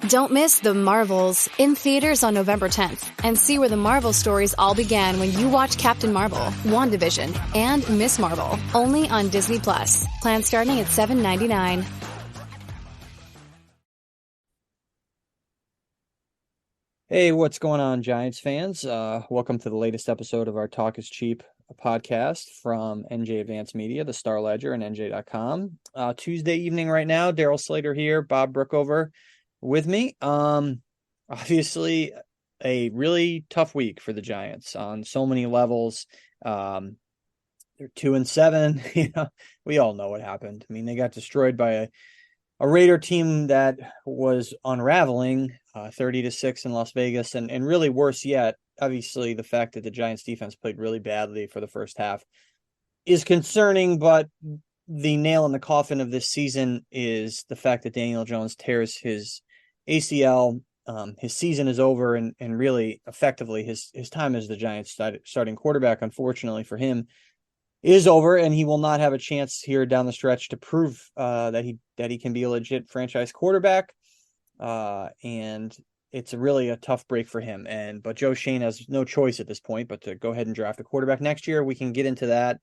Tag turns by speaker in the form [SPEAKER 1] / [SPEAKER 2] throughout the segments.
[SPEAKER 1] Don't miss The Marvels in theaters on November 10th and see where the Marvel stories all began when you watch Captain Marvel, WandaVision, and Miss Marvel, only on Disney+. Plans starting at $7.99.
[SPEAKER 2] Hey, what's going on, Giants fans? Welcome to the latest episode of our Talk is Cheap podcast from NJ Advanced Media, the Star Ledger, and NJ.com. Tuesday evening right now, Daryl Slater here, Bob Brookover with me. Obviously, a really tough week for the Giants on so many levels. They're 2-7. You know, we all know what happened. I mean, they got destroyed by a Raider team that was unraveling, 30-6 in Las Vegas, and really worse yet, obviously the fact that the Giants defense played really badly for the first half is concerning, but the nail in the coffin of this season is the fact that Daniel Jones tears his ACL. His season is over, and really effectively his time as the Giants starting quarterback, unfortunately for him, is over, and he will not have a chance here down the stretch to prove that he can be a legit franchise quarterback. And it's really a tough break for him. But Joe Schoen has no choice at this point but to go ahead and draft a quarterback next year. We can get into that.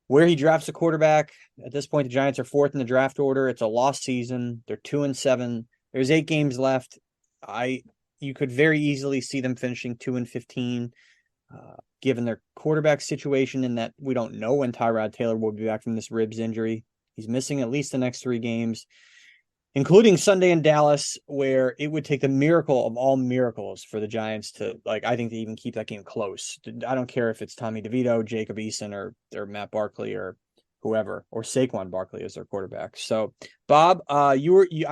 [SPEAKER 2] Where he drafts a quarterback at this point, the Giants are fourth in the draft order. It's a lost season. They're 2-7. There's 8 games left. You could very easily see them finishing 2-15. Given their quarterback situation, and that we don't know when Tyrod Taylor will be back from this ribs injury. He's missing at least the next 3 games, including Sunday in Dallas, where it would take the miracle of all miracles for the Giants to, I think, to even keep that game close. I don't care if it's Tommy DeVito, Jacob Eason, or Matt Barkley, or whoever, or Saquon Barkley as their quarterback. So, Bob, I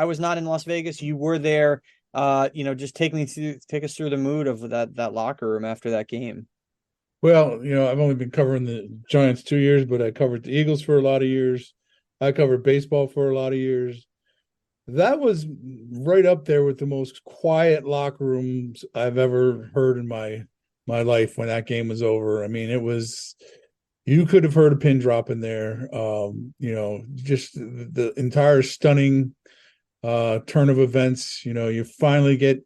[SPEAKER 2] was not in Las Vegas. You were there. Just take us through the mood of that locker room after that game.
[SPEAKER 3] Well, I've only been covering the Giants 2 years, but I covered the Eagles for a lot of years. I covered baseball for a lot of years. That was right up there with the most quiet locker rooms I've ever heard in my life when that game was over. I mean, you could have heard a pin drop in there. Just the entire stunning turn of events. You finally get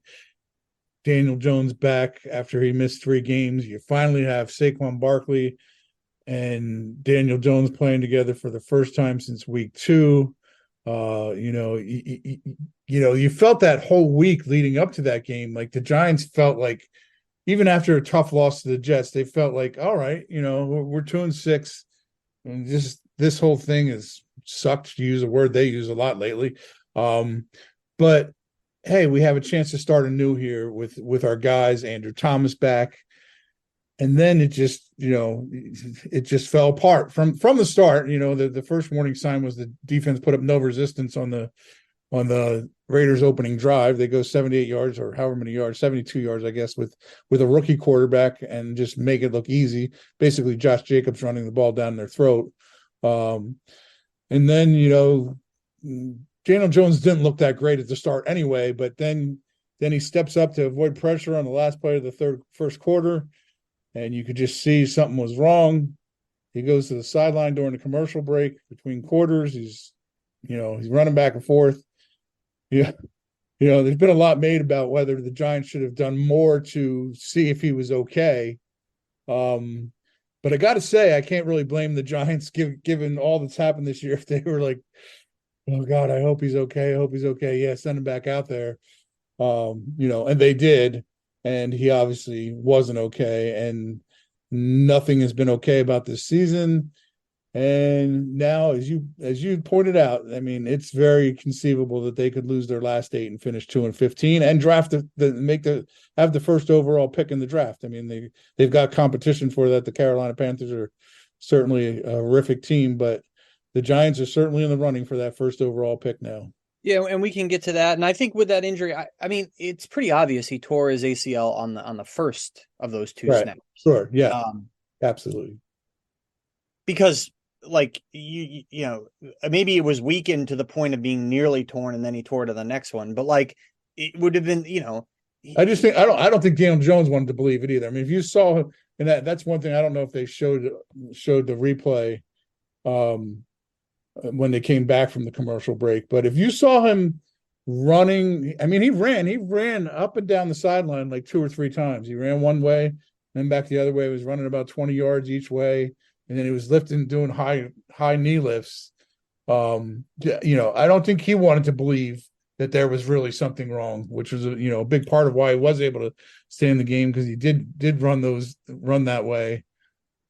[SPEAKER 3] Daniel Jones back after he missed 3 games. You finally have Saquon Barkley and Daniel Jones playing together for the first time since week 2. You felt that whole week leading up to that game, like the Giants felt like, even after a tough loss to the Jets, they felt like, all right, we're 2-6, and this whole thing has sucked, to use a word they use a lot lately. But hey, we have a chance to start anew here with our guys, Andrew Thomas back. And then it just fell apart from the start. The first warning sign was the defense put up no resistance on the Raiders opening drive. They go 78 yards or however many yards, 72 yards, I guess, with a rookie quarterback, and just make it look easy. Basically, Josh Jacobs running the ball down their throat. And then, Daniel Jones didn't look that great at the start anyway, but then he steps up to avoid pressure on the last play of the first quarter, and you could just see something was wrong. He goes to the sideline during the commercial break between quarters. He's running back and forth. Yeah. There's been a lot made about whether the Giants should have done more to see if he was okay. But I got to say, I can't really blame the Giants given all that's happened this year. If they were like, oh God, I hope he's okay. I hope he's okay. Yeah, send him back out there. And they did, and he obviously wasn't okay, and nothing has been okay about this season. And now, as you pointed out, I mean, it's very conceivable that they could lose their last 8 and finish 2-15 and draft have the first overall pick in the draft. I mean, they've got competition for that. The Carolina Panthers are certainly a horrific team, but the Giants are certainly in the running for that first overall pick now.
[SPEAKER 2] Yeah, and we can get to that. And I think with that injury, I mean, it's pretty obvious he tore his ACL on the first of those 2
[SPEAKER 3] right.
[SPEAKER 2] snaps.
[SPEAKER 3] Sure, yeah, absolutely.
[SPEAKER 2] Because, maybe it was weakened to the point of being nearly torn, and then he tore to the next one. But it would have been,
[SPEAKER 3] I just think I don't think Daniel Jones wanted to believe it either. I mean, if you saw him, and that's one thing I don't know if they showed the replay. When they came back from the commercial break. But if you saw him running. I mean, he ran up and down the sideline like 2 or 3 times. He ran one way, then back the other way. He was running about 20 yards each way, and then he was lifting, doing high knee lifts. I don't think he wanted to believe that there was really something wrong, which was a big part of why he was able to stay in the game, because he did run that way.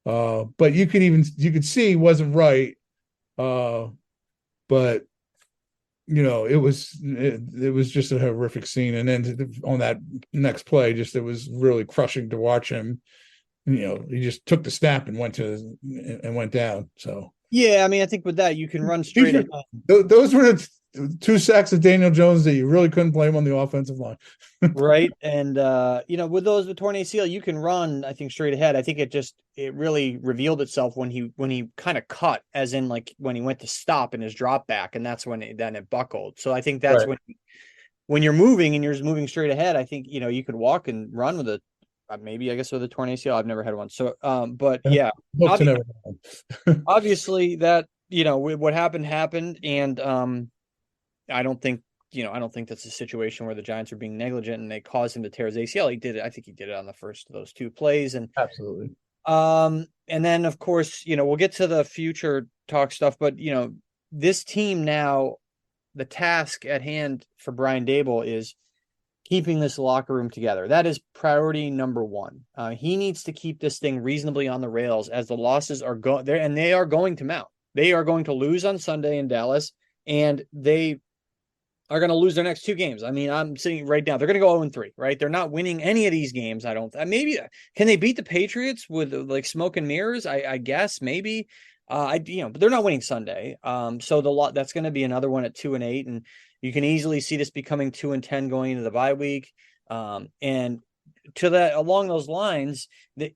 [SPEAKER 3] But you could see he wasn't right. But it was just a horrific scene. And then on that next play, it was really crushing to watch him. He just took the snap and went down. So
[SPEAKER 2] Yeah, I mean, I think with that you can run straight ahead.
[SPEAKER 3] Those were the 2 sacks of Daniel Jones that you really couldn't blame on the offensive line.
[SPEAKER 2] Right. And with those with torn ACL, you can run, I think, straight ahead. I think it really revealed itself when he kind of cut, as in like when he went to stop in his drop back, and that's when it buckled. So I think that's
[SPEAKER 3] Right.
[SPEAKER 2] when you're moving and you're just moving straight ahead, I think you could walk and run with a maybe, I guess, with a torn ACL. I've never had one. So but yeah,
[SPEAKER 3] Hope to never happen.
[SPEAKER 2] obviously that what happened, and I don't think that's a situation where the Giants are being negligent and they caused him to tear his ACL. He did it. I think he did it on the first of those 2 plays. And
[SPEAKER 3] Absolutely.
[SPEAKER 2] and then of course, we'll get to the future talk stuff, but this team now, the task at hand for Brian Daboll is keeping this locker room together. That is priority number 1. He needs to keep this thing reasonably on the rails, as the losses are going there, and they are going to mount. They are going to lose on Sunday in Dallas, and they are going to lose their next 2 games. I mean, I'm sitting right now. They're going to go 0-3, right? They're not winning any of these games. I don't. Maybe can they beat the Patriots with like smoke and mirrors? I guess maybe. But they're not winning Sunday. So that's going to be another one at 2-8, and you can easily see this becoming 2-10 going into the bye week. And to that, along those lines,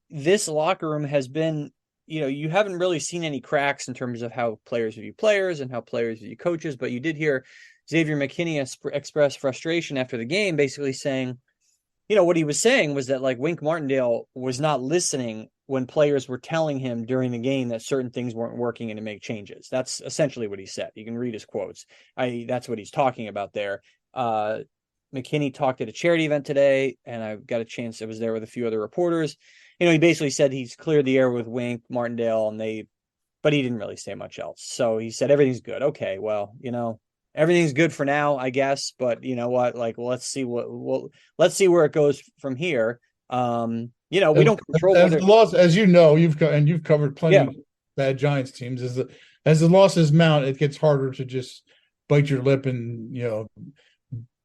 [SPEAKER 2] this locker room has been, you haven't really seen any cracks in terms of how players view players and how players view coaches, but you did hear Xavier McKinney express frustration after the game, basically saying, what he was saying was that like Wink Martindale was not listening when players were telling him during the game that certain things weren't working and to make changes. That's essentially what he said. You can read his quotes. That's what he's talking about there. McKinney talked at a charity event today, and I got a chance. I was there with a few other reporters. He basically said he's cleared the air with Wink Martindale, but he didn't really say much else. So he said everything's good. Okay, well, everything's good for now, I guess. But you know what? Like, let's see let's see where it goes from here. We don't control
[SPEAKER 3] as the loss, as you've covered plenty of bad Giants teams. As the losses mount, it gets harder to just bite your lip and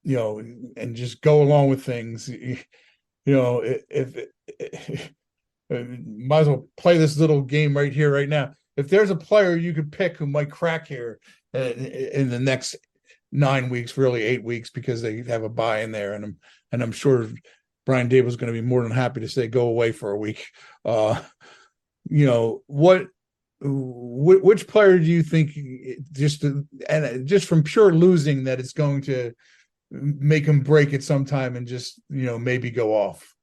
[SPEAKER 3] and just go along with things. If might as well play this little game right here, right now. If there's a player you could pick who might crack here in the next 9 weeks, really 8 weeks, because they have a bye in there, and I'm sure Brian Daboll is going to be more than happy to say go away for a week. Which player do you think just from pure losing that it's going to make him break it sometime and just maybe go off?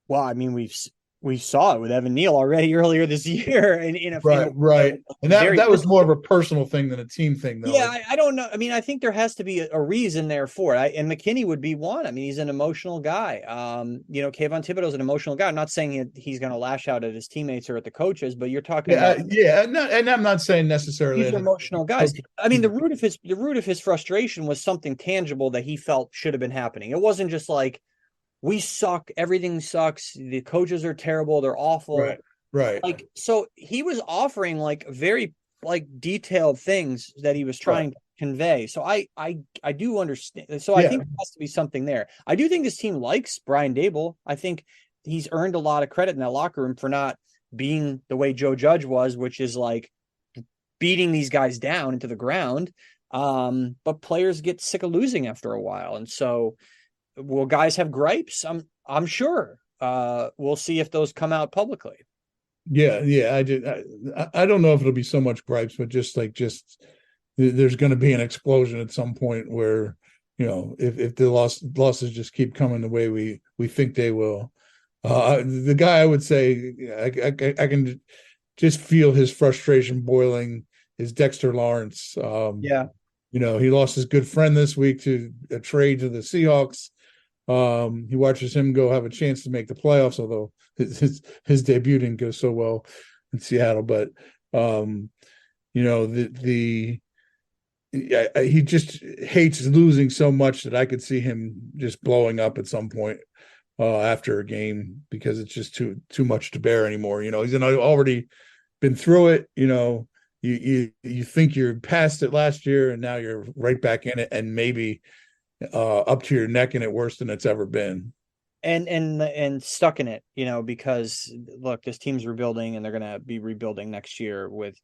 [SPEAKER 2] Well, I mean, we saw it with Evan Neal already earlier this year, and
[SPEAKER 3] right. And that was more of a personal thing than a team thing, though.
[SPEAKER 2] Yeah, I don't know. I mean, I think there has to be a reason there for it. And McKinney would be one. I mean, he's an emotional guy. Kayvon Thibodeau's an emotional guy. I'm not saying he's going to lash out at his teammates or at the coaches, but you're talking about
[SPEAKER 3] and I'm not saying necessarily
[SPEAKER 2] these emotional guys. I mean, the root of his frustration was something tangible that he felt should have been happening. It wasn't just like, we suck, everything sucks, the coaches are terrible, they're awful.
[SPEAKER 3] Right.
[SPEAKER 2] Like, so he was offering like very like detailed things that he was trying to convey. So I do understand. So I think there has to be something there. I do think this team likes Brian Daboll. I think he's earned a lot of credit in that locker room for not being the way Joe Judge was, which is like beating these guys down into the ground. But players get sick of losing after a while. And so will guys have gripes? I'm sure. We'll see if those come out publicly.
[SPEAKER 3] Yeah. I don't know if it'll be so much gripes, but just there's going to be an explosion at some point where if the losses just keep coming the way we think they will. The guy, I would say, I can just feel his frustration boiling, is Dexter Lawrence. He lost his good friend this week to a trade to the Seahawks. He watches him go have a chance to make the playoffs, although his debut didn't go so well in Seattle. But he just hates losing so much that I could see him just blowing up at some point after a game, because it's just too much to bear anymore. He's already been through it. You think you're past it last year, and now you're right back in it, and maybe up to your neck in it worse than it's ever been.
[SPEAKER 2] And stuck in it, because look, this team's rebuilding, and they're going to be rebuilding next year with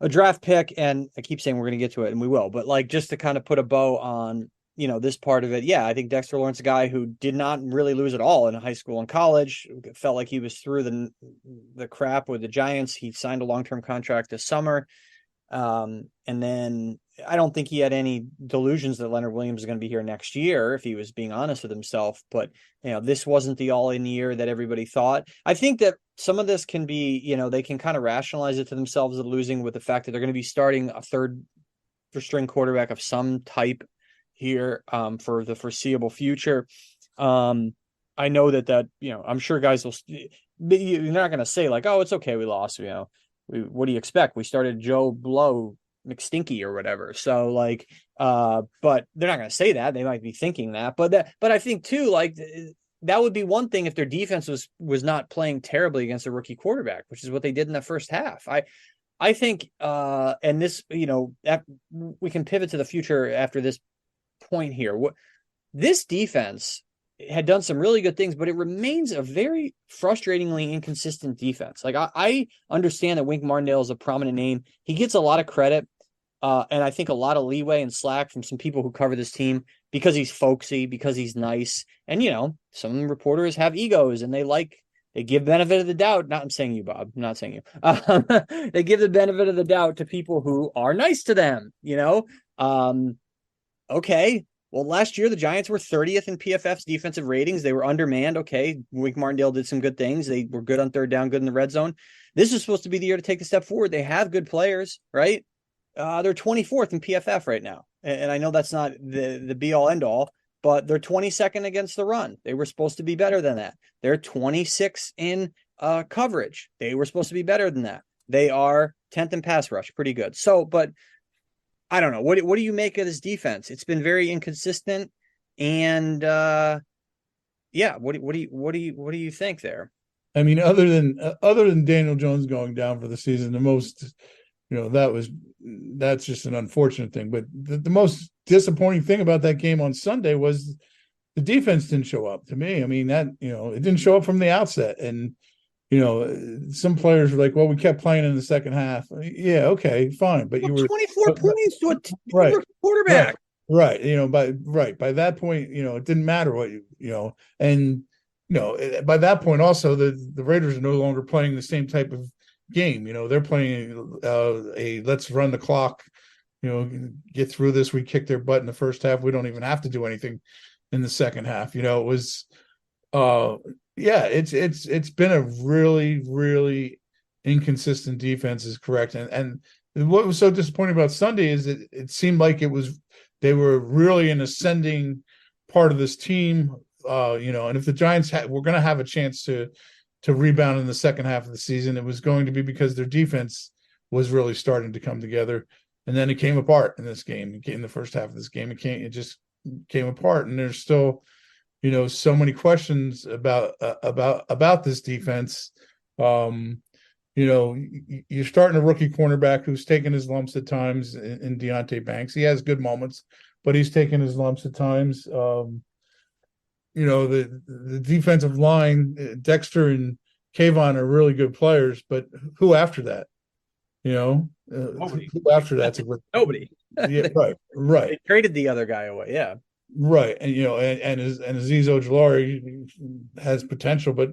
[SPEAKER 2] a draft pick. And I keep saying we're going to get to it, and we will, but like, just to kind of put a bow on, this part of it. Yeah, I think Dexter Lawrence, a guy who did not really lose at all in high school and college, felt like he was through the crap with the Giants. He signed a long-term contract this summer. And then I don't think he had any delusions that Leonard Williams is going to be here next year, if he was being honest with himself. But, this wasn't the all-in year that everybody thought. I think that some of this can be, they can kind of rationalize it to themselves of losing with the fact that they're going to be starting a third string quarterback of some type here for the foreseeable future. I know that, I'm sure guys will, you're not going to say like, oh, it's okay, we lost, what do you expect? We started Joe Blow McStinky or whatever. So like, but they're not going to say that. They might be thinking that, but I think too, like, that would be one thing if their defense was not playing terribly against a rookie quarterback, which is what they did in the first half. I think, and this, we can pivot to the future after this point here. This defense had done some really good things, but it remains a very frustratingly inconsistent defense. Like, I understand that Wink Martindale is a prominent name. He gets a lot of credit, and I think a lot of leeway and slack from some people who cover this team, because he's folksy, because he's nice. And, some reporters have egos, and they give benefit of the doubt. I'm saying you, Bob. I'm not saying you. They give the benefit of the doubt to people who are nice to them, Okay. Well, last year, the Giants were 30th in PFF's defensive ratings. They were undermanned. Okay. Wink Martindale did some good things. They were good on third down, good in the red zone. This is supposed to be the year to take a step forward. They have good players, right? They're 24th in PFF right now. And I know that's not the be all end all, but they're 22nd against the run. They were supposed to be better than that. They're 26 in coverage. They were supposed to be better than that. They are 10th in pass rush. Pretty good. So, but I don't know. What do you make of this defense? It's been very inconsistent, and what do you think there?
[SPEAKER 3] I mean, other than Daniel Jones going down for the season, the most, that's just an unfortunate thing. But the most disappointing thing about that game on Sunday was the defense didn't show up. To me, I mean, that it didn't show up from the outset, and some players were like, well, we kept playing in the second half. Yeah, okay, fine. But you were
[SPEAKER 2] 24 points to a quarterback.
[SPEAKER 3] Right. By that point, it didn't matter what by that point also the Raiders are no longer playing the same type of game. They're playing a let's run the clock, get through this. We kicked their butt in the first half. We don't even have to do anything in the second half. It was it's been a really, really inconsistent defense, is correct. And what was so disappointing about Sunday is it seemed like they were really an ascending part of this team. And if the Giants were going to have a chance to rebound in the second half of the season, it was going to be because their defense was really starting to come together. And then it came apart in this game. In the first half of this game, it just came apart. And there's still so many questions about this defense. You're starting a rookie cornerback who's taken his lumps at times in Deonte Banks. He has good moments, but he's taken his lumps at times. The defensive line, Dexter and Kayvon are really good players, but who after that?
[SPEAKER 2] Nobody.
[SPEAKER 3] Who after that's
[SPEAKER 2] nobody.
[SPEAKER 3] Yeah, right.
[SPEAKER 2] They traded the other guy away. Yeah.
[SPEAKER 3] Right. And Azeez Ojulari has potential, but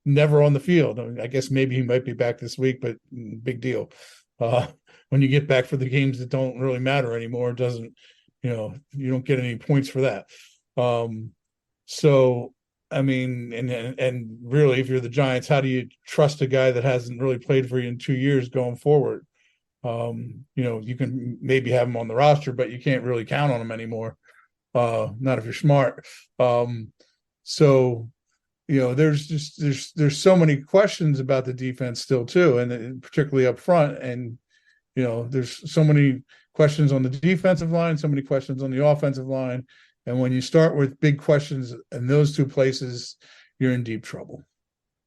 [SPEAKER 3] never on the field. I guess maybe he might be back this week, but big deal. When you get back for the games that don't really matter anymore, it doesn't, you don't get any points for that. So I mean, and really, if you're the Giants, how do you trust a guy that hasn't really played for you in 2 years going forward? You can maybe have him on the roster, but you can't really count on him anymore. Not if you're smart. So there's so many questions about the defense still too, and particularly up front. And there's so many questions on the defensive line, so many questions on the offensive line. And when you start with big questions in those two places, you're in deep trouble.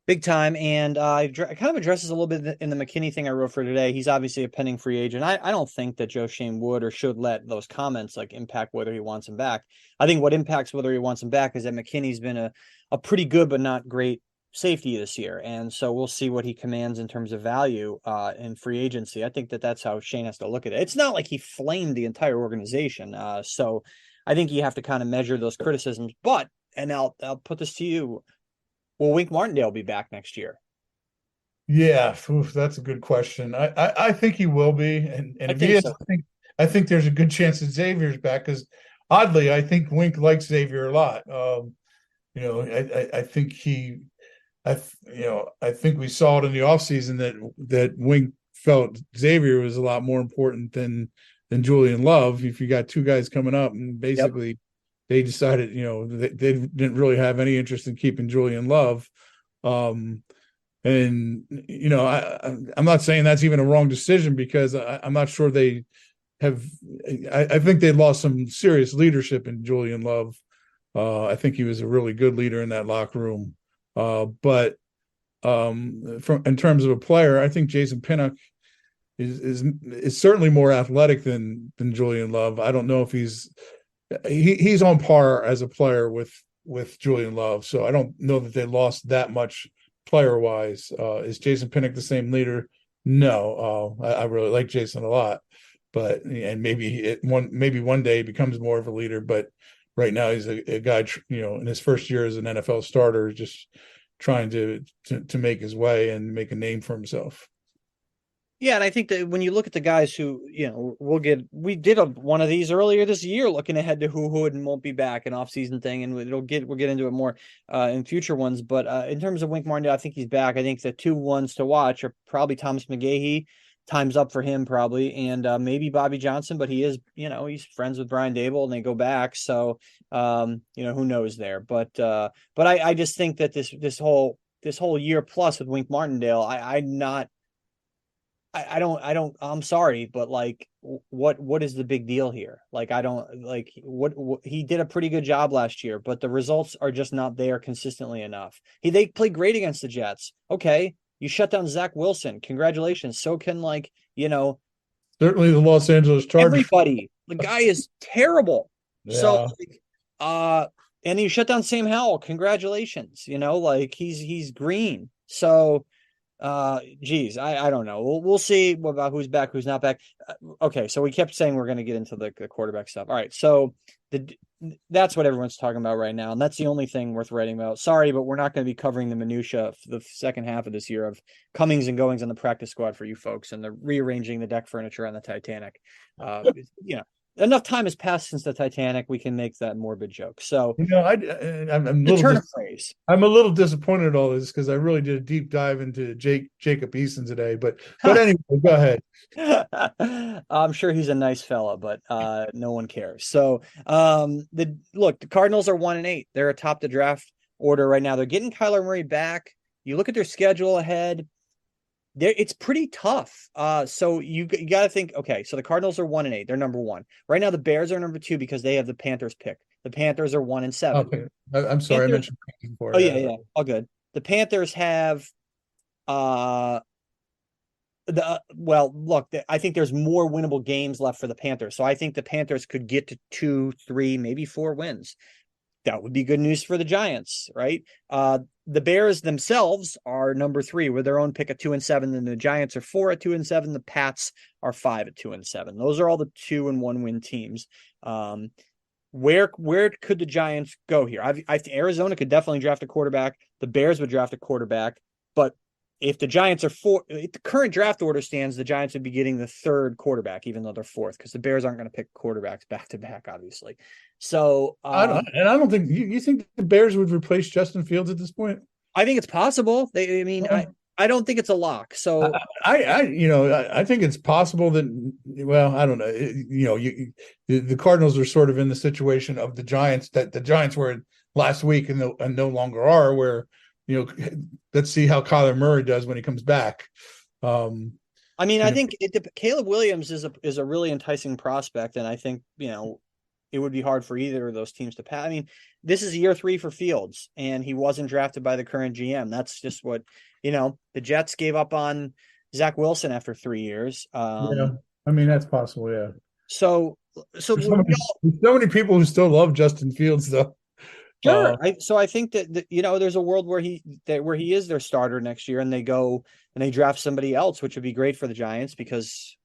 [SPEAKER 2] Big time. And it kind of addresses a little bit in the McKinney thing I wrote for today. He's obviously a pending free agent. I don't think that Joe Shane would or should let those comments like impact whether he wants him back. I think what impacts whether he wants him back is that McKinney's been a pretty good but not great safety this year. And so we'll see what he commands in terms of value in free agency. I think that's how Shane has to look at it. It's not like he flamed the entire organization. So I think you have to kind of measure those criticisms. But, and I'll put this to you, will Wink Martindale be back next year?
[SPEAKER 3] Yeah, that's a good question. I think he will be, and if he is,
[SPEAKER 2] so.
[SPEAKER 3] I think there's a good chance that Xavier's back because oddly, I think Wink likes Xavier a lot. I think I think we saw it in the offseason that Wink felt Xavier was a lot more important than Julian Love. If you got two guys coming up, and basically they decided, they didn't really have any interest in keeping Julian Love. I'm not saying that's even a wrong decision because I'm not sure they have. I think they lost some serious leadership in Julian Love. I think he was a really good leader in that locker room. But in terms of a player, I think Jason Pinnock is certainly more athletic than Julian Love. I don't know if he's on par as a player with Julian Love. So I don't know that they lost that much player wise. Is Jason Pinnock the same leader? No. I really like Jason a lot, but maybe one day he becomes more of a leader, but right now he's a guy, in his first year as an NFL starter, just trying to make his way and make a name for himself.
[SPEAKER 2] Yeah, and I think that when you look at the guys who, we did one of these earlier this year, looking ahead to who would and won't be back, an off-season thing, and we'll get into it more in future ones. But in terms of Wink Martindale, I think he's back. I think the two ones to watch are probably Thomas McGahee. Time's up for him probably, and maybe Bobby Johnson, but he is, he's friends with Brian Dable, and they go back. So, who knows there? But I just think that this whole year plus with Wink Martindale, I'm sorry, but like, what is the big deal here? Like, I don't like what he did a pretty good job last year, but the results are just not there consistently enough. They played great against the Jets. Okay. You shut down Zach Wilson. Congratulations. So can
[SPEAKER 3] certainly the Los Angeles Chargers.
[SPEAKER 2] Everybody. The guy is terrible.
[SPEAKER 3] Yeah.
[SPEAKER 2] So and you shut down Sam Howell. Congratulations. He's green. So geez, I don't know. We'll see about who's back, who's not back. Okay, so we kept saying we're going to get into the quarterback stuff. All right, so that's what everyone's talking about right now, and that's the only thing worth writing about. Sorry, but we're not going to be covering the minutia of the second half of this year of comings and goings on the practice squad for you folks and the rearranging the deck furniture on the Titanic. Enough time has passed since the Titanic. We can make that morbid joke. So
[SPEAKER 3] I'm a little disappointed in all this because I really did a deep dive into Jacob Eason today. But anyway, go ahead.
[SPEAKER 2] I'm sure he's a nice fella, but no one cares. So the Cardinals are 1-8. They're atop the draft order right now. They're getting Kyler Murray back. You look at their schedule ahead. It's pretty tough. So you got to think, okay, so the Cardinals are 1-8. They're number one. Right now, the Bears are number 2 because they have the Panthers pick. The Panthers are 1-7.
[SPEAKER 3] Okay. I'm sorry, I mentioned before.
[SPEAKER 2] Oh, yeah. All good. The Panthers have I think there's more winnable games left for the Panthers. So I think the Panthers could get to 2, 3, maybe 4 wins. That would be good news for the Giants, right? The Bears themselves are number 3 with their own pick at 2-7. Then the Giants are 4 at 2-7. The Pats are 5 at 2-7. Those are all the 2 and 1 win teams. Where could the Giants go here? I think Arizona could definitely draft a quarterback. The Bears would draft a quarterback, but if the Giants are if the current draft order stands, the Giants would be getting the 3rd quarterback, even though they're 4th, because the Bears aren't going to pick quarterbacks back to back, obviously. So
[SPEAKER 3] I don't think you think the Bears would replace Justin Fields at this point.
[SPEAKER 2] I think it's possible. I don't think it's a lock. So
[SPEAKER 3] I think it's possible that, well, I don't know. The Cardinals are sort of in the situation of the Giants that the Giants were in last week and no longer are, where, let's see how Kyler Murray does when he comes back.
[SPEAKER 2] I mean, I think Caleb Williams is a really enticing prospect, and I think, it would be hard for either of those teams to pass. I mean, this is year 3 for Fields, and he wasn't drafted by the current GM. That's just what, the Jets gave up on Zach Wilson after 3 years.
[SPEAKER 3] Yeah, I mean, that's possible. Yeah.
[SPEAKER 2] So
[SPEAKER 3] There's so many people who still love Justin Fields, though.
[SPEAKER 2] Sure. I think that there's a world where he is their starter next year, and they go and they draft somebody else, which would be great for the Giants because,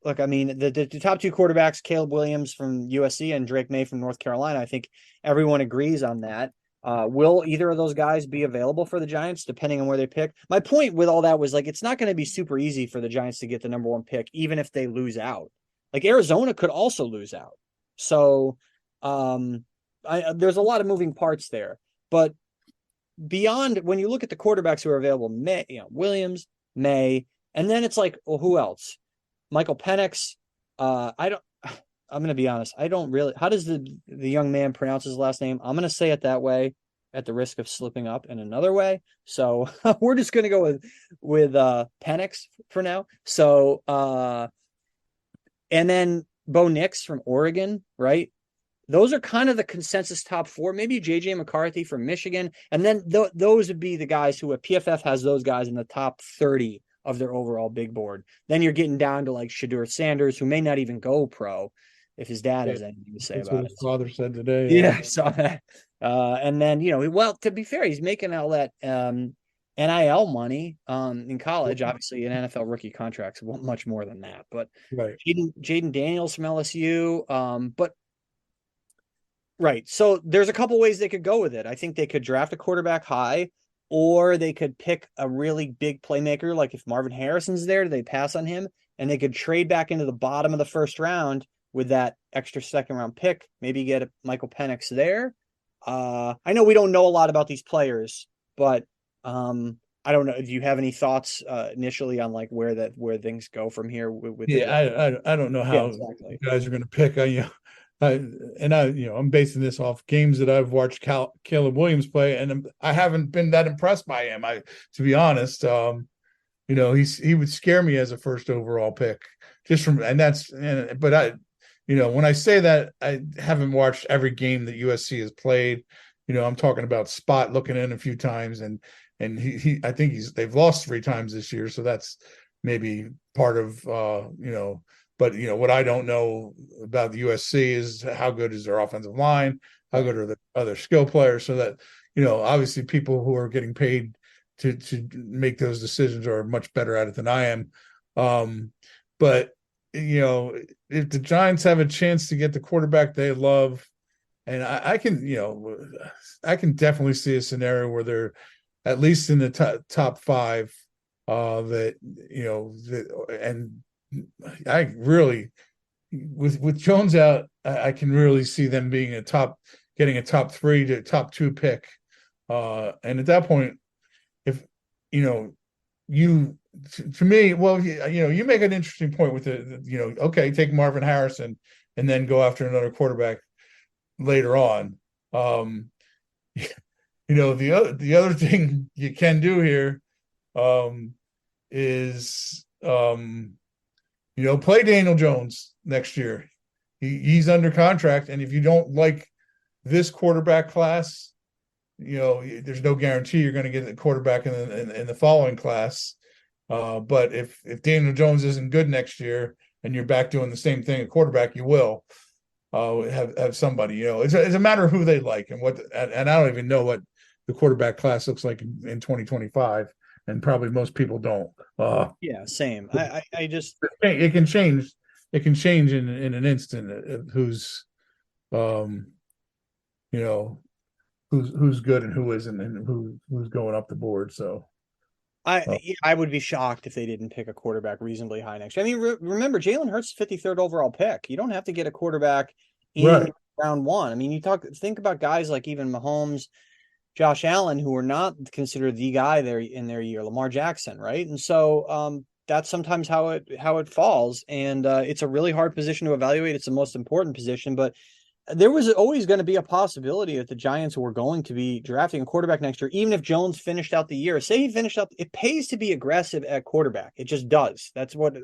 [SPEAKER 2] look, I mean, the top 2 quarterbacks, Caleb Williams from USC and Drake May from North Carolina, I think everyone agrees on that. Will either of those guys be available for the Giants, depending on where they pick? My point with all that was, like, it's not going to be super easy for the Giants to get the number 1 pick, even if they lose out. Like, Arizona could also lose out. So, there's a lot of moving parts there, but beyond, when you look at the quarterbacks who are available, Williams, May, and then it's like, well, who else? Michael Penix. I'm going to be honest. I don't really, how does the young man pronounce his last name? I'm going to say it that way at the risk of slipping up in another way. So we're just going to go with Penix for now. So, and then Bo Nix from Oregon, right? Those are kind of the consensus top 4, maybe JJ McCarthy from Michigan. And then those would be the guys who, PFF has those guys in the top 30 of their overall big board. Then you're getting down to like Shedeur Sanders, who may not even go pro if his dad has anything to say
[SPEAKER 3] That's
[SPEAKER 2] about
[SPEAKER 3] what
[SPEAKER 2] it.
[SPEAKER 3] his father said today.
[SPEAKER 2] Yeah, I saw that. And then, well, to be fair, he's making all that NIL money in college. Obviously, an NFL rookie contract's much more than that. But
[SPEAKER 3] right.
[SPEAKER 2] Jaden Daniels from LSU. Right. So there's a couple ways they could go with it. I think they could draft a quarterback high, or they could pick a really big playmaker. Like if Marvin Harrison's there, do they pass on him? And they could trade back into the bottom of the first round with that extra second round pick, maybe get a Michael Penix there. I know we don't know a lot about these players, but I don't know. Do you have any thoughts initially on like where things go from here?
[SPEAKER 3] I don't know how you guys are going to pick. I'm basing this off games that I've watched Caleb Williams play, and I haven't been that impressed by him. To be honest, he would scare me as a first overall pick but when I say that, I haven't watched every game that USC has played. I'm talking about spot looking in a few times, and I think they've lost 3 times this year, so that's maybe part of But what I don't know about the USC is how good is their offensive line, how good are the other skill players, so that obviously people who are getting paid to make those decisions are much better at it than I am. But if the Giants have a chance to get the quarterback they love, and I can definitely see a scenario where they're at least in the top 5. And I really, with Jones out, I can really see them being getting a top 3 to top 2 pick. And at that point, if to me, well, you make an interesting point with okay, take Marvin Harrison and then go after another quarterback later on. The other thing you can do here is play Daniel Jones next year. He's under contract, and if you don't like this quarterback class, there's no guarantee you're going to get the quarterback in the following class. But if Daniel Jones isn't good next year and you're back doing the same thing at quarterback, you will have somebody. It's a matter of who they like and and I don't even know what the quarterback class looks like in 2025, and probably most people don't.
[SPEAKER 2] Yeah, same. I just
[SPEAKER 3] it can change. It can change in an instant. Who's who's good and who isn't, and who's going up the board. So
[SPEAKER 2] I would be shocked if they didn't pick a quarterback reasonably high next year. I mean, remember Jalen Hurts 53rd overall pick. You don't have to get a quarterback in round 1. I mean, think about guys like even Mahomes, Josh Allen, who are not considered the guy there in their year, Lamar Jackson, right? And so that's sometimes how it falls, and it's a really hard position to evaluate. It's the most important position, but there was always going to be a possibility that the Giants were going to be drafting a quarterback next year, even if Jones finished out the year. Say he finished out, it pays to be aggressive at quarterback. It just does. That's what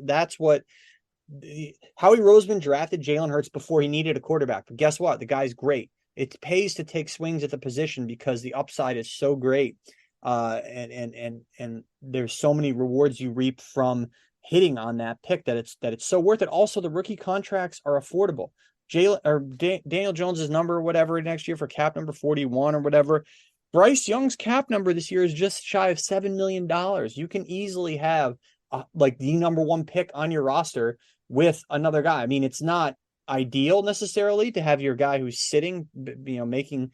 [SPEAKER 2] Howie Roseman drafted Jalen Hurts before he needed a quarterback. But guess what? The guy's great. It pays to take swings at the position because the upside is so great. And there's so many rewards you reap from hitting on that pick that it's so worth it. Also, the rookie contracts are affordable. Daniel Jones's number, whatever, next year for cap number 41 or whatever. Bryce Young's cap number this year is just shy of $7 million. You can easily have like the number one pick on your roster with another guy. I mean, it's not ideal necessarily to have your guy who's sitting, making,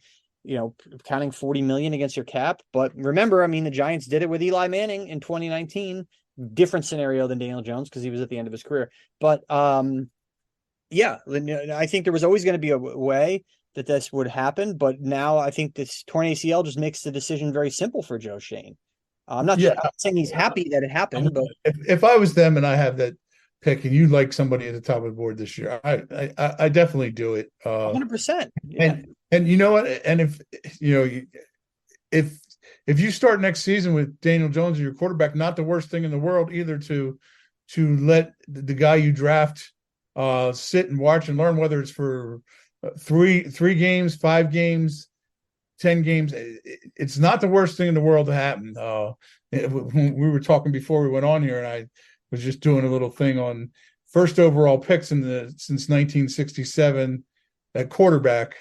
[SPEAKER 2] counting 40 million against your cap. But remember, I mean, the Giants did it with Eli Manning in 2019. Different scenario than Daniel Jones because he was at the end of his career. But yeah, I think there was always going to be a way that this would happen, but now I think this torn ACL just makes the decision very simple for Joe Shane. I'm not saying he's happy that it happened, but
[SPEAKER 3] if I was them and I have that pick and you like somebody at the top of the board this year, I definitely do it.
[SPEAKER 2] 100%. Yeah.
[SPEAKER 3] And you know what? And if you start next season with Daniel Jones as your quarterback, not the worst thing in the world either to let the guy you draft sit and watch and learn, whether it's for three games, 5 games, 10 games. It's not the worst thing in the world to happen. We were talking before we went on here, and I was just doing a little thing on first overall picks since 1967 at quarterback.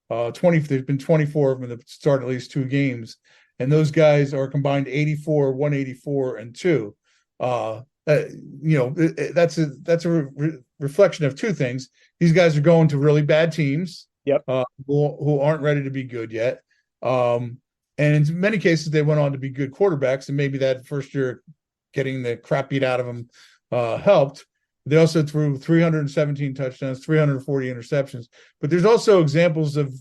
[SPEAKER 3] There's been 24 of them that start at least 2 games, and those guys are combined 84, 184, and 2. That's a reflection of 2 things. These guys are going to really bad teams, who aren't ready to be good yet. And in many cases, they went on to be good quarterbacks, and maybe that first year getting the crap beat out of them helped. They also threw 317 touchdowns, 340 interceptions. But there's also examples of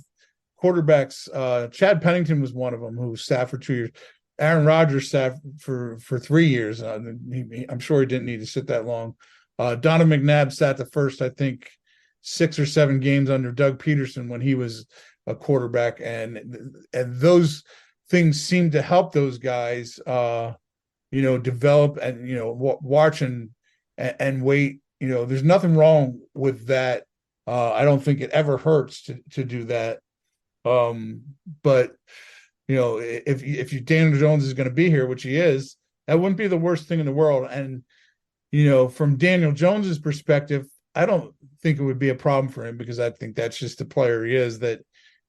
[SPEAKER 3] quarterbacks. Chad Pennington was one of them who sat for 2 years. Aaron Rodgers sat for 3 years. I'm sure he didn't need to sit that long. Donovan McNabb sat the first, I think, 6 or 7 games under Doug Peterson when he was a quarterback, and those things seem to help those guys, develop and watch and wait. There's nothing wrong with that. I don't think it ever hurts to do that. But if Daniel Jones is going to be here, which he is, that wouldn't be the worst thing in the world. And from Daniel Jones's perspective, I don't think it would be a problem for him because I think that's just the player he is, that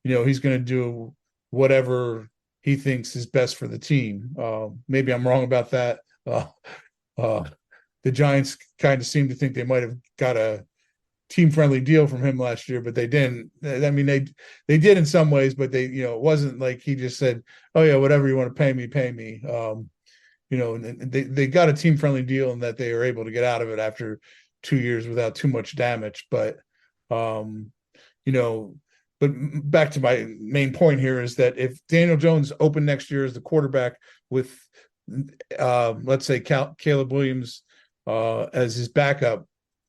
[SPEAKER 3] he's going to do whatever he thinks is best for the team. Maybe I'm wrong about that. The Giants kind of seem to think they might have got a team-friendly deal from him last year, but they didn't. I mean, they did in some ways, but it wasn't like he just said, "Oh yeah, whatever you want to pay me, pay me." And they got a team-friendly deal, and that they were able to get out of it after 2 years without too much damage. But but back to my main point here is that if Daniel Jones opened next year as the quarterback with, let's say, Caleb Williams as his backup,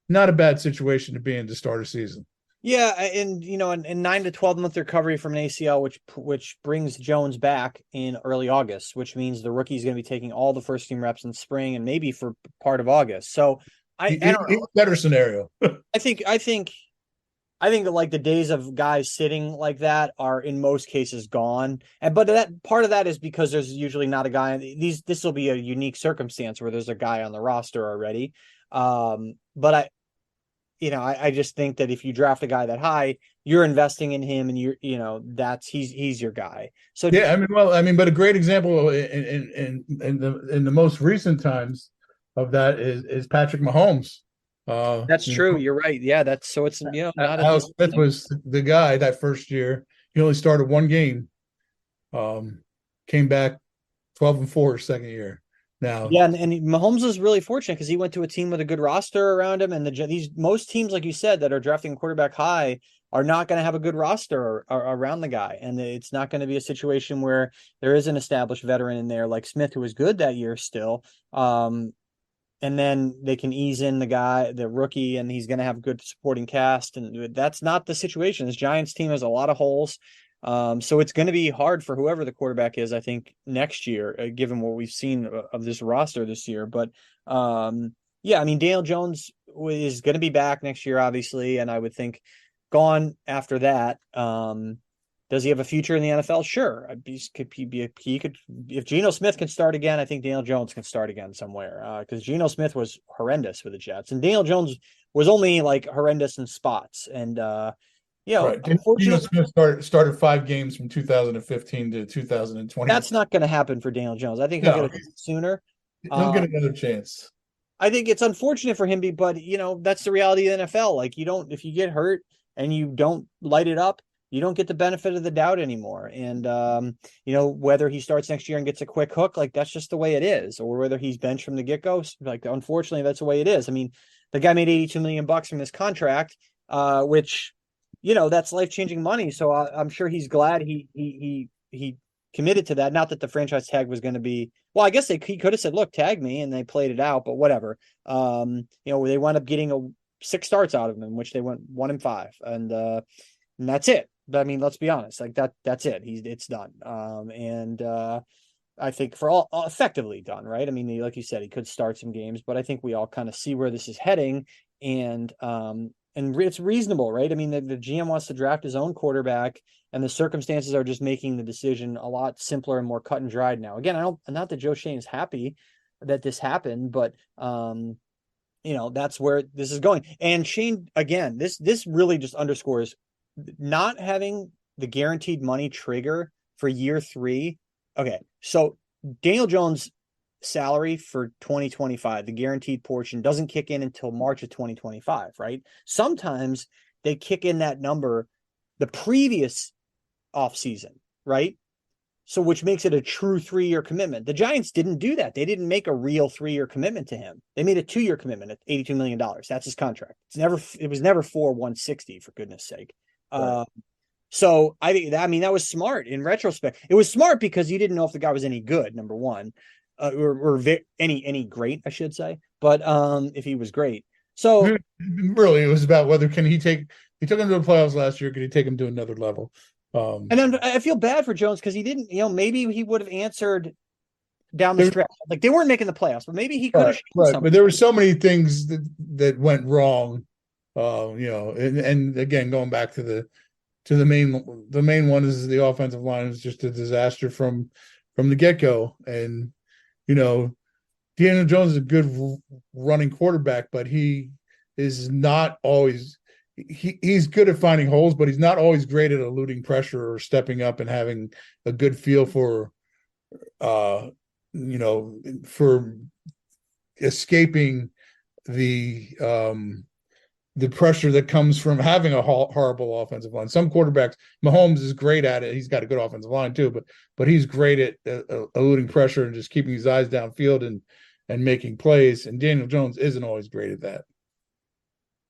[SPEAKER 3] not a bad situation to be in to start a season.
[SPEAKER 2] Yeah, and in 9 to 12 month recovery from an ACL, which brings Jones back in early August, which means the rookie's going to be taking all the first team reps in spring and maybe for part of August. So I don't know.
[SPEAKER 3] Better scenario.
[SPEAKER 2] I think that like the days of guys sitting like that are in most cases gone. But that part of that is because there's usually not a guy. This will be a unique circumstance where there's a guy on the roster already. But I just think that if you draft a guy that high, you're investing in him, and he's your guy. So
[SPEAKER 3] yeah, but a great example in the most recent times of that is Patrick Mahomes.
[SPEAKER 2] That's true. You're right. Yeah, it's not
[SPEAKER 3] Alex Smith was the guy that first year. He only started 1 game. Came back 12-4 second year. Now,
[SPEAKER 2] yeah, and Mahomes was really fortunate because he went to a team with a good roster around him, and most teams, like you said, that are drafting a quarterback high are not going to have a good roster around the guy. And it's not going to be a situation where there is an established veteran in there like Smith, who was good that year still. And then they can ease in the rookie, and he's going to have a good supporting cast. And that's not the situation. This Giants team has a lot of holes. So it's going to be hard for whoever the quarterback is, I think, next year, given what we've seen of this roster this year. But yeah, I mean, Daniel Jones is going to be back next year, obviously. And I would think gone after that. Does he have a future in the NFL? Sure. He could, if Geno Smith can start again, I think Daniel Jones can start again somewhere. Because Geno Smith was horrendous with the Jets, and Daniel Jones was only like horrendous in spots. And
[SPEAKER 3] Right. Geno Smith started 5 games from 2015 to 2020.
[SPEAKER 2] That's not going to happen for Daniel Jones. I think he'll get it sooner.
[SPEAKER 3] He'll get another chance.
[SPEAKER 2] I think it's unfortunate for him, but that's the reality of the NFL. Like, if you get hurt and you don't light it up, you don't get the benefit of the doubt anymore. And, whether he starts next year and gets a quick hook, like that's just the way it is, or whether he's benched from the get-go. Like, unfortunately, that's the way it is. I mean, the guy made $82 million from his contract, which, that's life-changing money. So I'm sure he's glad he committed to that. Not that the franchise tag was going to be, well, I guess he could have said, look, tag me, and they played it out, but whatever. They wound up getting 6 starts out of him, which they went 1-5, and that's it. But I mean, let's be honest, like that's it. It's done. I think for all effectively done, right? I mean, like you said, he could start some games, but I think we all kind of see where this is heading, and it's reasonable, right? I mean, the GM wants to draft his own quarterback, and the circumstances are just making the decision a lot simpler and more cut and dried now. Again, not that Joe Schoen is happy that this happened, but that's where this is going. And Shane, again, this really just underscores not having the guaranteed money trigger for year 3. Okay, so Daniel Jones' salary for 2025, the guaranteed portion, doesn't kick in until March of 2025, right? Sometimes they kick in that number the previous offseason, right? So which makes it a true 3-year commitment. The Giants didn't do that. They didn't make a real 3-year commitment to him. They made a 2-year commitment at $82 million. That's his contract. It was never for $160, for goodness sake. Right. So I mean, that was smart in retrospect. It was smart because you didn't know if the guy was any good, number one, or any great, I should say. But if he was great, so
[SPEAKER 3] really, it was about whether he took him to the playoffs last year. Could he take him to another level?
[SPEAKER 2] And then I feel bad for Jones because he didn't. Maybe he would have answered down the stretch. Like, they weren't making the playoffs, but maybe he could have.
[SPEAKER 3] Right, but there were so many things that went wrong. And again, going back to the main one is the offensive line is just a disaster from the get-go. And Daniel Jones is a good running quarterback, but he is not always he's good at finding holes, but he's not always great at eluding pressure or stepping up and having a good feel for for escaping the pressure that comes from having a horrible offensive line. Some quarterbacks, Mahomes is great at it. He's got a good offensive line too, but he's great at eluding pressure and just keeping his eyes downfield and making plays. And Daniel Jones isn't always great at that.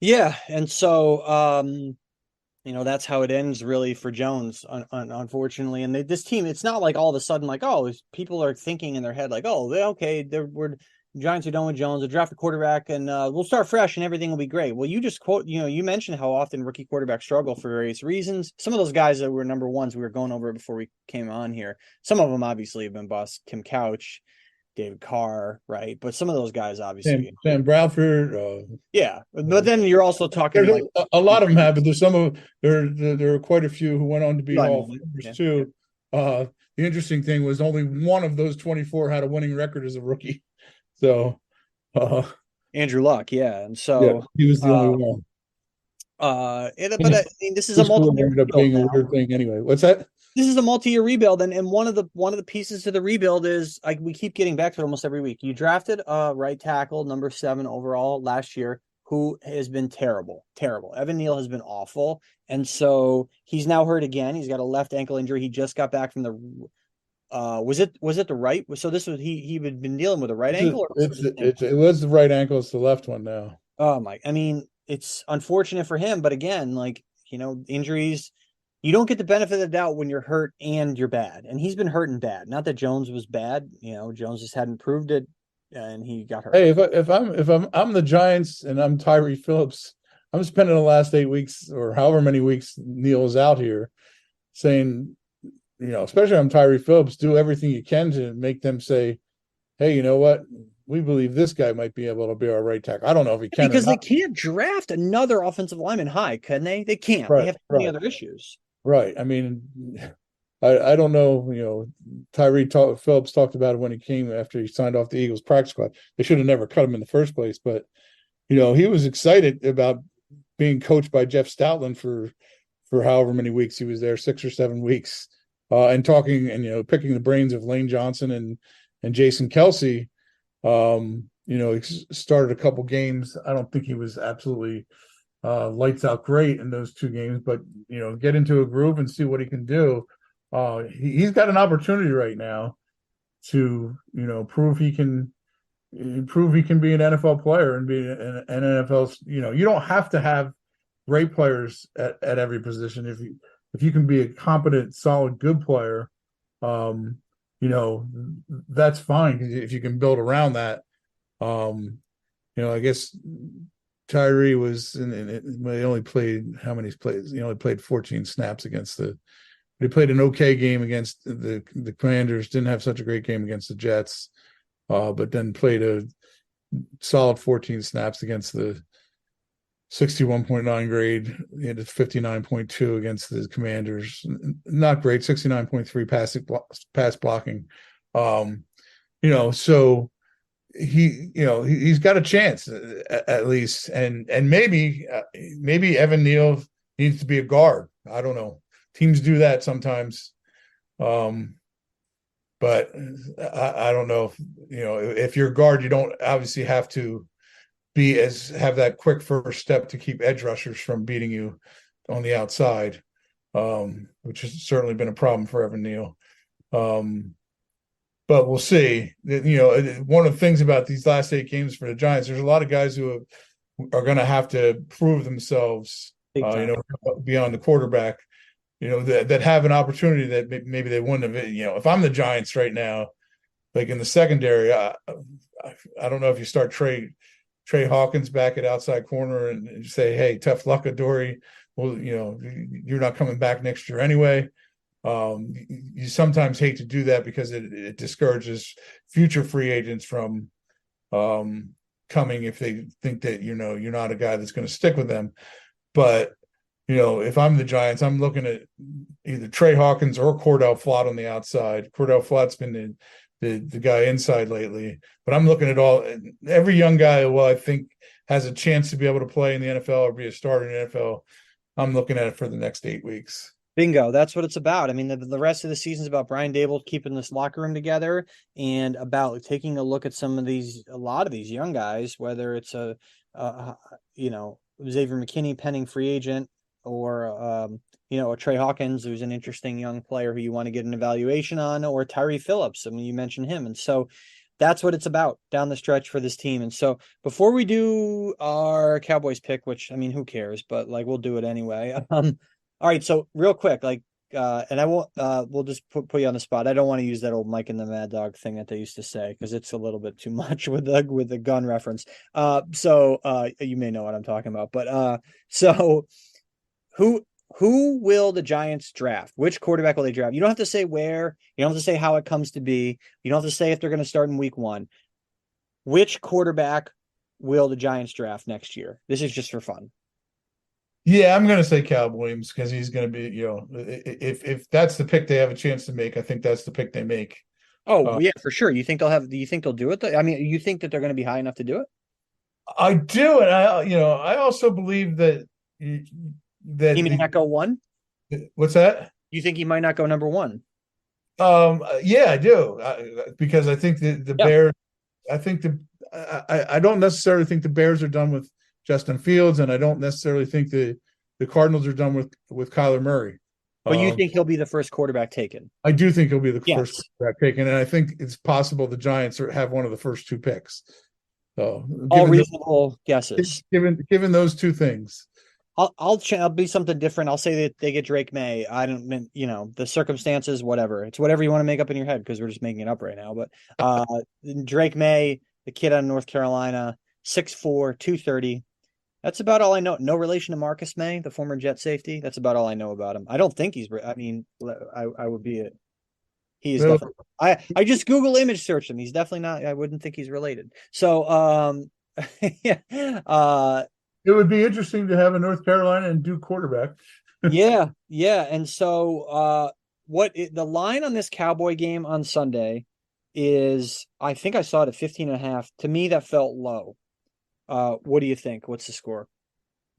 [SPEAKER 2] Yeah, and so that's how it ends really for Jones, unfortunately. And this team, it's not like all of a sudden like, oh, people are thinking in their head like, oh, we're Giants are done with Jones. They'll draft a quarterback, and we'll start fresh, and everything will be great. Well, you mentioned how often rookie quarterbacks struggle for various reasons. Some of those guys that were number ones, we were going over before we came on here. Some of them obviously have been bust. Tim Couch, David Carr, right? But some of those guys obviously.
[SPEAKER 3] Sam Bradford.
[SPEAKER 2] Yeah, but then you're also talking like
[SPEAKER 3] a lot of them have, but there are quite a few who went on to be Hall of Famers too. The interesting thing was only one of those 24 had a winning record as a rookie. So,
[SPEAKER 2] Andrew Luck, yeah, and so
[SPEAKER 3] he was the only one.
[SPEAKER 2] But I mean, this is a multi-year
[SPEAKER 3] ended up being a weird thing anyway. What's that?
[SPEAKER 2] This is a multi-year rebuild, and one of the pieces to the rebuild is we keep getting back to it almost every week. You drafted a right tackle, number 7 overall last year, who has been terrible. Evan Neal has been awful, and so he's now hurt again. He's got a left ankle injury. He just got back from the. Was it the right? So this was he had been dealing with a right ankle.
[SPEAKER 3] It was the right ankle. It's the left one now.
[SPEAKER 2] Oh my! I mean, it's unfortunate for him, but again, like Injuries, you don't get the benefit of the doubt when you're hurt and you're bad. And he's been hurt and bad. Not that Jones was bad. Jones just hadn't proved it, and he got hurt.
[SPEAKER 3] Hey, if I'm the Giants and I'm Tyree Phillips, I'm spending the last 8 weeks or however many weeks Neil is out here saying, especially I'm Tyree Phillips, do everything you can to make them say, hey, you know what? We believe this guy might be able to be our right tackle. I don't know if he can
[SPEAKER 2] because they can't draft another offensive lineman high, can they? They can't. Right, they have many other issues.
[SPEAKER 3] Right. I mean, I don't know. Tyree Phillips talked about it when he came after he signed off the Eagles practice squad. They should have never cut him in the first place, but he was excited about being coached by Jeff Stoutland for however many weeks he was there, 6 or 7 weeks, and talking and picking the brains of Lane Johnson and Jason Kelsey. He started a couple games. I don't think he was absolutely lights out great in those 2 games, but get into a groove and see what he can do. He's got an opportunity right now to prove he can be an NFL player and be an NFL. You don't have to have great players at every position. If you can be a competent, solid, good player, that's fine. If you can build around that, I guess Tyree was he only played how many plays? He only played 14 snaps he played an okay game against the Commanders, didn't have such a great game against the Jets, but then played a solid 14 snaps against the 61.9 grade. He had a 59.2 against the Commanders. Not great, 69.3 pass blocking. So he's got a chance at least, and maybe Evan Neal needs to be a guard. I don't know. Teams do that sometimes, but I don't know. If you're a guard, you don't obviously have to have that quick first step to keep edge rushers from beating you on the outside, which has certainly been a problem for Evan Neal. But we'll see. One of the things about these last 8 games for the Giants, there's a lot of guys who are going to have to prove themselves, beyond the quarterback, that have an opportunity that maybe they wouldn't have. If I'm the Giants right now, like in the secondary, I don't know if you start Trey Hawkins back at outside corner and say, hey, tough luck, Adoree. Well, you're not coming back next year anyway. You sometimes hate to do that because it discourages future free agents from coming if they think that you're not a guy that's going to stick with them. But if I'm the Giants, I'm looking at either Trey Hawkins or Cordell Flott on the outside. Cordell Flott's been the guy inside lately, but I'm looking at every young guy who I think has a chance to be able to play in the NFL or be a starter in the NFL. I'm looking at it for the next 8 weeks.
[SPEAKER 2] Bingo. That's what it's about. I mean, the rest of the season is about Brian Daboll keeping this locker room together and about taking a look at a lot of these young guys, whether it's Xavier McKinney, pending free agent, or a Trey Hawkins, who's an interesting young player who you want to get an evaluation on, or Tyree Phillips. I mean, you mentioned him. And so that's what it's about down the stretch for this team. And so before we do our Cowboys pick, which, I mean, who cares, but we'll do it anyway. All right. So real quick, and I won't, we'll just put you on the spot. I don't want to use that old Mike and the Mad Dog thing that they used to say, because it's a little bit too much with the gun reference. So you may know what I'm talking about, but so who will the Giants draft? Which quarterback will they draft? You don't have to say where. You don't have to say how it comes to be. You don't have to say if they're going to start in week 1. Which quarterback will the Giants draft next year? This is just for fun.
[SPEAKER 3] Yeah, I'm going to say Cal Williams, because he's going to be, if that's the pick they have a chance to make, I think that's the pick they make.
[SPEAKER 2] Oh, yeah, do you think they'll do it? I mean, you think that they're going to be high enough to do it?
[SPEAKER 3] I do. And I also believe that
[SPEAKER 2] he may not go 1.
[SPEAKER 3] What's that?
[SPEAKER 2] You think he might not go number 1?
[SPEAKER 3] Yeah, I do. Because I think the Bears, I don't necessarily think the Bears are done with Justin Fields, and I don't necessarily think the Cardinals are done with Kyler Murray.
[SPEAKER 2] But you think he'll be the first quarterback taken?
[SPEAKER 3] I do think he'll be the first quarterback taken, and I think it's possible the Giants have one of the first 2 picks. So
[SPEAKER 2] all reasonable guesses.
[SPEAKER 3] Given those 2 things,
[SPEAKER 2] I'll be something different. I'll say that they get Drake May. I don't mean, the circumstances, whatever. It's whatever you want to make up in your head because we're just making it up right now. But Drake May, the kid out of North Carolina, 6'4", 230. That's about all I know. No relation to Marcus May, the former Jet safety. That's about all I know about him. I don't think he's. I mean, I would be. He is
[SPEAKER 3] Well,
[SPEAKER 2] definitely. I just Google image searched him. He's definitely not. I wouldn't think he's related. So yeah.
[SPEAKER 3] it would be interesting to have a North Carolina and Duke quarterback.
[SPEAKER 2] Yeah, yeah. And so the line on this Cowboy game on Sunday is, I think I saw it at 15.5. To me, that felt low. What do you think? What's the score?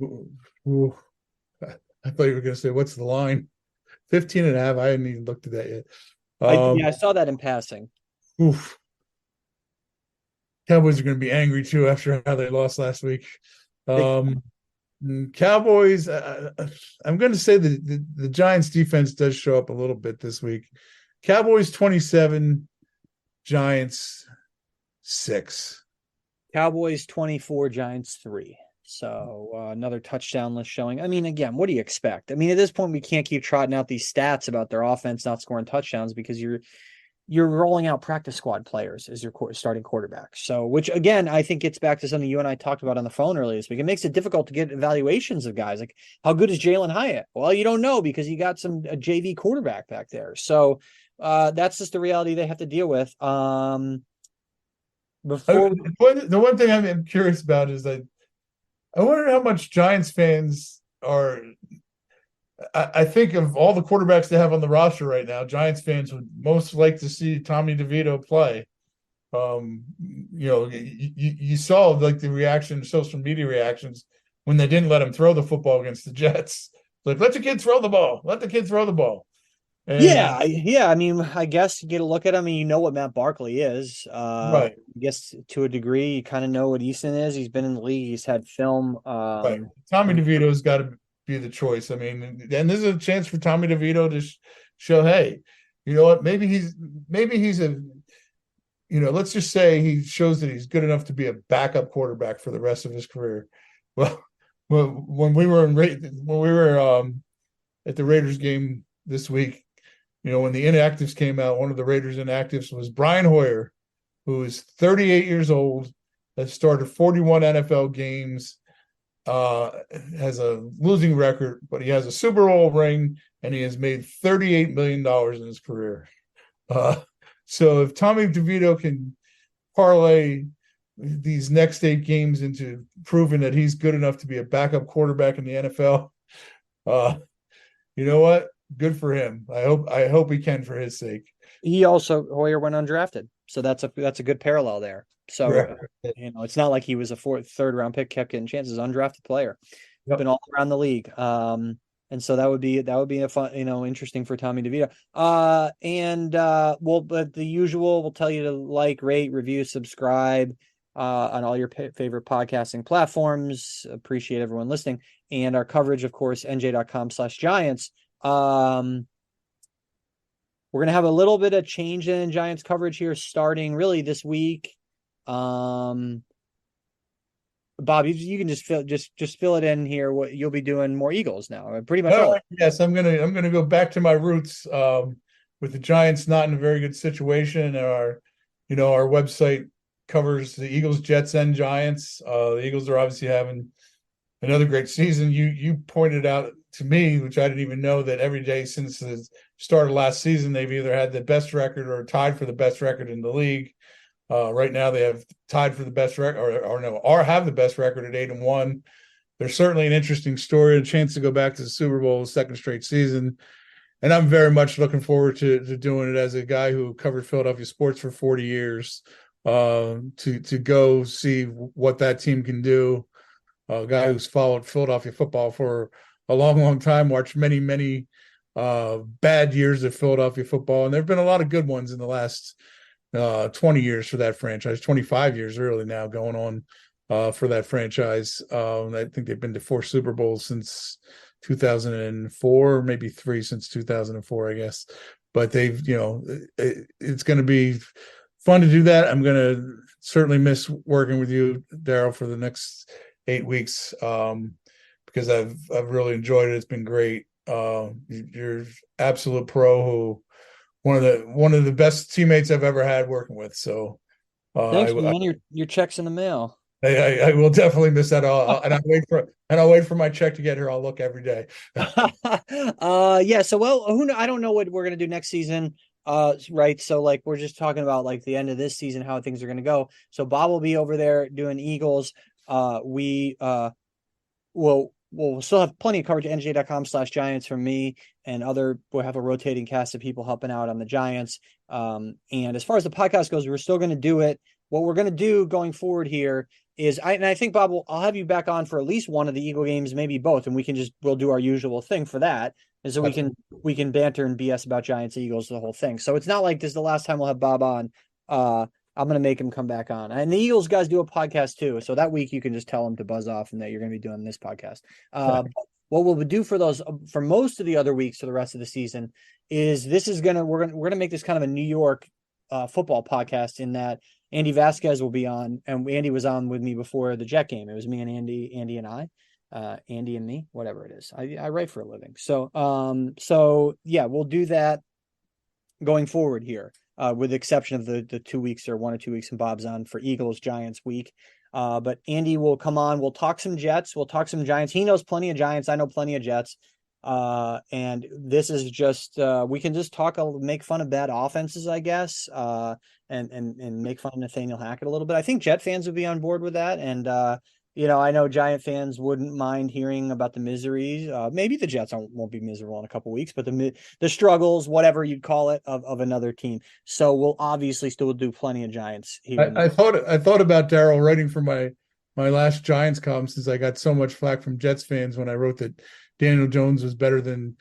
[SPEAKER 3] Ooh, I thought you were going to say, what's the line? 15.5. I hadn't even looked at that yet.
[SPEAKER 2] I saw that in passing.
[SPEAKER 3] Oof. Cowboys are going to be angry too after how they lost last week. Cowboys, I'm going to say the Giants defense does show up a little bit this week. Cowboys 27, Giants 6.
[SPEAKER 2] Cowboys 24, Giants 3. So another touchdownless showing. I mean, again, what do you expect? I mean, at this point, we can't keep trotting out these stats about their offense not scoring touchdowns because you're rolling out practice squad players as your starting quarterback. So, which again, I think gets back to something you and I talked about on the phone earlier this week. It makes it difficult to get evaluations of guys. Like, how good is Jalen Hyatt? Well, you don't know because you got a JV quarterback back there. So that's just the reality they have to deal with. The
[SPEAKER 3] one thing I'm curious about is that I wonder how much Giants fans are. I think of all the quarterbacks they have on the roster right now, Giants fans would most like to see Tommy DeVito play. You saw like the reaction, social media reactions when they didn't let him throw the football against the Jets. Like, let the kid throw the ball. Let the kid throw the ball.
[SPEAKER 2] And, yeah. I mean, I guess you get a look at him and you know what Matt Barkley is.
[SPEAKER 3] Right.
[SPEAKER 2] I guess to a degree, you kind of know what Easton is. He's been in the league. He's had film.
[SPEAKER 3] Right. Tommy DeVito's got to be the choice. I mean, and this is a chance for Tommy DeVito to show, hey, you know what? Maybe he's a, let's just say he shows that he's good enough to be a backup quarterback for the rest of his career. Well, when we were at the Raiders game this week, when the inactives came out, one of the Raiders inactives was Brian Hoyer, who is 38 years old, has started 41 NFL games, has a losing record, but he has a Super Bowl ring, and he has made $38 million in his career. So if Tommy DeVito can parlay these next 8 games into proving that he's good enough to be a backup quarterback in the NFL, you know what? Good for him. I hope he can for his sake.
[SPEAKER 2] Hoyer went undrafted, so that's a good parallel there. So right. It's not like he was a third round pick, kept getting chances. Undrafted player, been all around the league. And so that would be a fun, interesting for Tommy DeVito. But the usual, we'll tell you to like, rate, review, subscribe on all your favorite podcasting platforms. Appreciate everyone listening, and our coverage, of course, NJ.com/Giants. We're going to have a little bit of change in Giants coverage here starting really this week. Bob, you can just fill it in here. What you'll be doing more Eagles now, pretty much.
[SPEAKER 3] Yes, I'm gonna go back to my roots with the Giants not in a very good situation. Our website covers the Eagles, Jets, and Giants. The Eagles are obviously having another great season. You pointed out to me, which I didn't even know, that every day since the start of last season, they've either had the best record or tied for the best record in the league. Right now, they have tied for the best record, or have the best record at 8-1. There's certainly an interesting story, a chance to go back to the Super Bowl, the second straight season, and I'm very much looking forward to doing it as a guy who covered Philadelphia sports for 40 years. To go see what that team can do. A guy who's followed Philadelphia football for a long, long time, watched many, many bad years of Philadelphia football, and there have been a lot of good ones in the last 20 years for that franchise, 25 years really now going on for that franchise. I think they've been to 4 Super Bowls since 2004, maybe 3 since 2004, I guess. But they've, it's going to be fun to do that. I'm going to certainly miss working with you, Daryl, for the next 8 weeks because because I've really enjoyed it. It's been great. You're absolute pro, who one of the best teammates I've ever had working with. So
[SPEAKER 2] Thanks, man. Your check's in the mail.
[SPEAKER 3] I will definitely miss that. And I'll wait for my check to get here. I'll look every day.
[SPEAKER 2] Yeah. So, well, I don't know what we're gonna do next season. Right. So, like, we're just talking about like the end of this season, how things are gonna go. So, Bob will be over there doing Eagles. We'll still have plenty of coverage at NJ.com/Giants from me and we'll have a rotating cast of people helping out on the Giants. And as far as the podcast goes, we're still going to do it. What we're going to do going forward here is I think, Bob, I'll have you back on for at least one of the Eagle games, maybe both. And we'll do our usual thing for that. And so we can banter and BS about Giants, Eagles, the whole thing. So it's not like this is the last time we'll have Bob on. I'm going to make him come back on. And the Eagles guys do a podcast too. So that week you can just tell them to buzz off and that you're going to be doing this podcast. What we'll do for most of the other weeks for the rest of the season is we're going to make this kind of a New York football podcast, in that Andy Vasquez will be on, and Andy was on with me before the Jet game. It was me and Andy and me, whatever it is. I write for a living. So yeah, we'll do that going forward here. With the exception of the 2 weeks or 1 or 2 weeks and Bob's on for Eagles Giants week. But Andy will come on. We'll talk some Jets. We'll talk some Giants. He knows plenty of Giants. I know plenty of Jets. And this is just we can just make fun of bad offenses, I guess, and make fun of Nathaniel Hackett a little bit. I think Jet fans would be on board with that. And I know Giant fans wouldn't mind hearing about the miseries. Maybe the Jets won't be miserable in a couple of weeks, but the struggles, whatever you'd call it, of another team. So we'll obviously still do plenty of Giants here.
[SPEAKER 3] I thought about Daryl writing for my last Giants column, since I got so much flack from Jets fans when I wrote that Daniel Jones was better than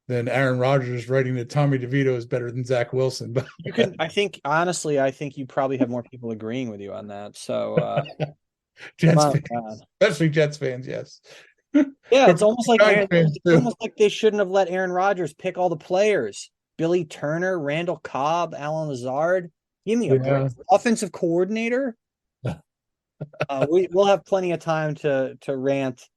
[SPEAKER 3] Aaron Rodgers, writing that Tommy DeVito is better than Zach Wilson. But
[SPEAKER 2] I think you probably have more people agreeing with you on that. So.
[SPEAKER 3] Jets fans, especially Jets fans, yes.
[SPEAKER 2] Yeah, it's almost like they shouldn't have let Aaron Rodgers pick all the players. Billy Turner, Randall Cobb, Alan Lazard. Give me a break. Offensive coordinator. We'll have plenty of time to rant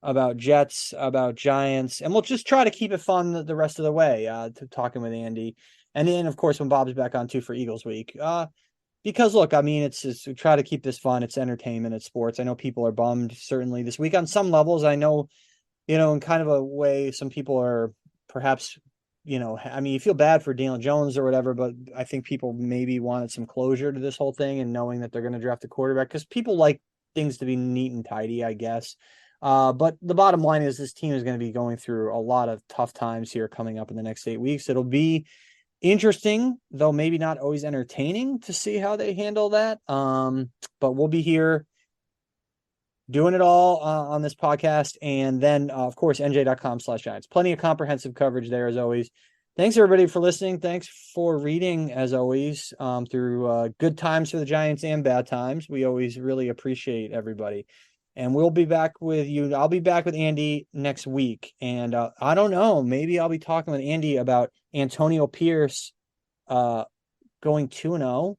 [SPEAKER 2] about Jets, about Giants, and we'll just try to keep it fun the rest of the way. To talking with Andy, and then of course when Bob's back on too for Eagles week. Because look, I mean, it's we try to keep this fun. It's entertainment. It's sports. I know people are bummed certainly this week on some levels. I know, in kind of a way, some people are perhaps, I mean, you feel bad for Daniel Jones or whatever, but I think people maybe wanted some closure to this whole thing, and knowing that they're going to draft a quarterback, because people like things to be neat and tidy, I guess. But the bottom line is this team is going to be going through a lot of tough times here coming up in the next 8 weeks. It'll be interesting, though maybe not always entertaining, to see how they handle that. But we'll be here doing it all on this podcast. And then, of course, NJ.com/Giants. Plenty of comprehensive coverage there, as always. Thanks, everybody, for listening. Thanks for reading, as always, through good times for the Giants and bad times. We always really appreciate everybody. And we'll be back with you. I'll be back with Andy next week. And I don't know, maybe I'll be talking with Andy about Antonio Pierce going 2-0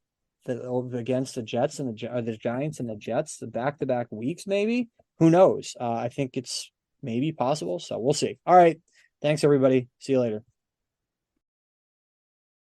[SPEAKER 2] against the Jets and the Giants and the Jets, the back-to-back weeks, maybe. Who knows? I think it's maybe possible. So we'll see. All right. Thanks, everybody. See you later.